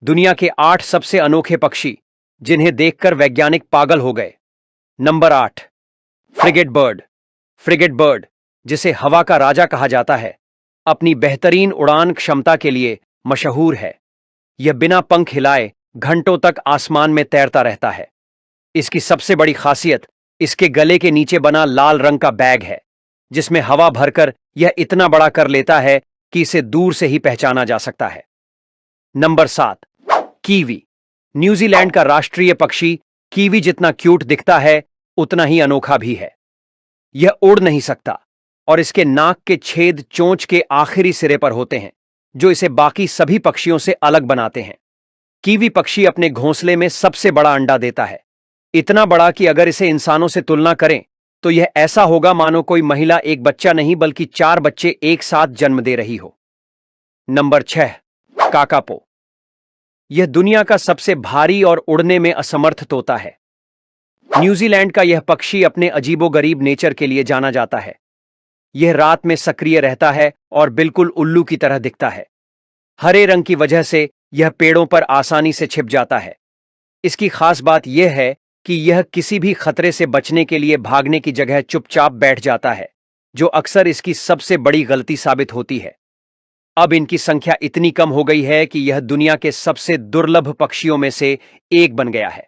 दुनिया के 8 सबसे अनोखे पक्षी जिन्हें देखकर वैज्ञानिक पागल हो गए। Number 8, frigate bird. Frigate bird, जिसे हवा का राजा कहा जाता है, अपनी बेहतरीन उड़ान क्षमता के लिए मशहूर है। यह बिना पंख हिलाए घंटों तक आसमान में तैरता रहता है। इसकी सबसे बड़ी खासियत इसके गले के नीचे बना लाल रंग का बैग है, जिसमें हवा भरकर यह इतना बड़ा कर लेता है कि इसे दूर से ही पहचाना जा सकता है। Number 7, kiwi. न्यूजीलैंड का राष्ट्रीय पक्षी कीवी जितना क्यूट दिखता है, उतना ही अनोखा भी है। यह उड़ नहीं सकता और इसके नाक के छेद चोंच के आखिरी सिरे पर होते हैं, जो इसे बाकी सभी पक्षियों से अलग बनाते हैं। कीवी पक्षी अपने घोंसले में सबसे बड़ा अंडा देता है, इतना बड़ा कि अगर इसे इंसानों से तुलना करें तो यह ऐसा होगा मानो कोई महिला एक बच्चा नहीं बल्कि 4 बच्चे एक साथ जन्म दे रही हो। Number 6, kakapo. यह दुनिया का सबसे भारी और उड़ने में असमर्थ तोता है। न्यूजीलैंड का यह पक्षी अपने अजीबोगरीब नेचर के लिए जाना जाता है। यह रात में सक्रिय रहता है और बिल्कुल उल्लू की तरह दिखता है। हरे रंग की वजह से यह पेड़ों पर आसानी से छिप जाता है। इसकी खास बात यह है कि यह किसी भी खतरे से बचने के लिए भागने की जगह चुपचाप बैठ जाता है, जो अक्सर इसकी सबसे बड़ी गलती साबित होती है। अब इनकी संख्या इतनी कम हो गई है कि यह दुनिया के सबसे दुर्लभ पक्षियों में से एक बन गया है।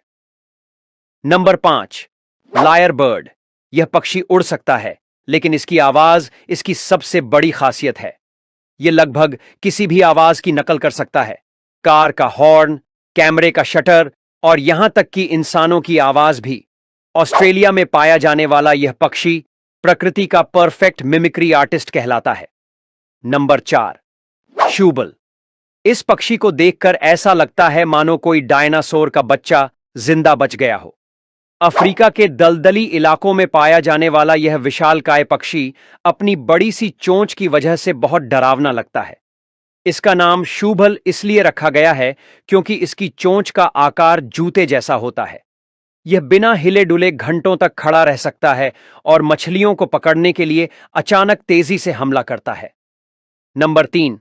Number 5, lyrebird. यह पक्षी उड़ सकता है, लेकिन इसकी आवाज इसकी सबसे बड़ी खासियत है। यह लगभग किसी भी आवाज की नकल कर सकता है। कार का हॉर्न, कैमरे का शटर और यहां तक कि इंसानों की आवाज भी। ऑस्ट्रेलिया में पाया जाने वाला यह पक्षी प्रकृति का परफेक्ट मिमिक्री आर्टिस्ट कहलाता है। नंबर 4, शूबल। इस पक्षी को देखकर ऐसा लगता है मानो कोई डायनासोर का बच्चा जिंदा बच गया हो। अफ्रीका के दलदली इलाकों में पाया जाने वाला यह विशालकाय पक्षी अपनी बड़ी सी चोंच की वजह से बहुत डरावना लगता है। इसका नाम शूबल इसलिए रखा गया है क्योंकि इसकी चोंच का आकार जूते जैसा होता है। यह बिना हिले डुले घंटों तक खड़ा रह सकता है और मछलियों को पकड़ने के लिए अचानक तेजी से हमला करता है। Number 3,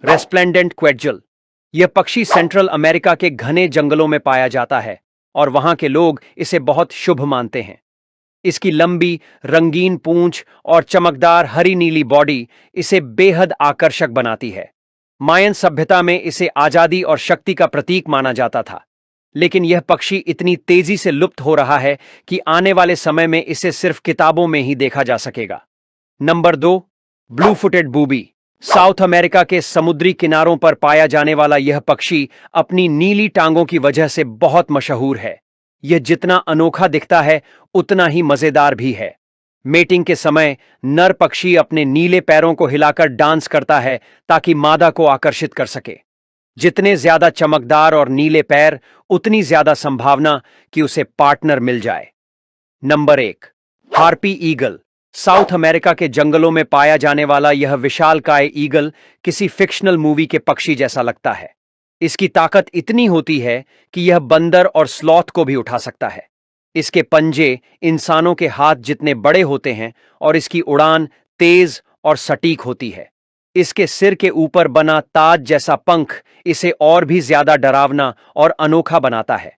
resplendent quetzal. यह पक्षी सेंट्रल अमेरिका के घने जंगलों में पाया जाता है और वहां के लोग इसे बहुत शुभ मानते हैं। इसकी लंबी, रंगीन पूंछ और चमकदार हरी नीली बॉडी इसे बेहद आकर्षक बनाती है। मायन सभ्यता में इसे आजादी और शक्ति का प्रतीक माना जाता था, लेकिन यह पक्षी इतनी तेजी से लुप्त हो रहा है कि आने वाले समय में इसे सिर्फ किताबों में ही देखा जा सकेगा। Number 2, blue footed booby. South America के समुद्री किनारों पर पाया जाने वाला यह पक्षी अपनी नीली टांगों की वजह से बहुत मशहूर है। यह जितना अनोखा दिखता है, उतना ही मजेदार भी है। मेटिंग के समय नर पक्षी अपने नीले पैरों को हिलाकर डांस करता है ताकि मादा को आकर्षित कर सके। जितने ज्यादा चमकदार और नीले पैर, उतनी ज्यादा संभावना कि उसे पार्टनर मिल जाए। Number 1, harpy eagle. South America के जंगलों में पाया जाने वाला यह विशालकाय ईगल किसी फिक्शनल मूवी के पक्षी जैसा लगता है। इसकी ताकत इतनी होती है कि यह बंदर और स्लॉथ को भी उठा सकता है। इसके पंजे इंसानों के हाथ जितने बड़े होते हैं और इसकी उड़ान तेज और सटीक होती है। इसके सिर के ऊपर बना ताज जैसा पंख इसे और भी ज्यादा डरावना और अनोखा बनाता है।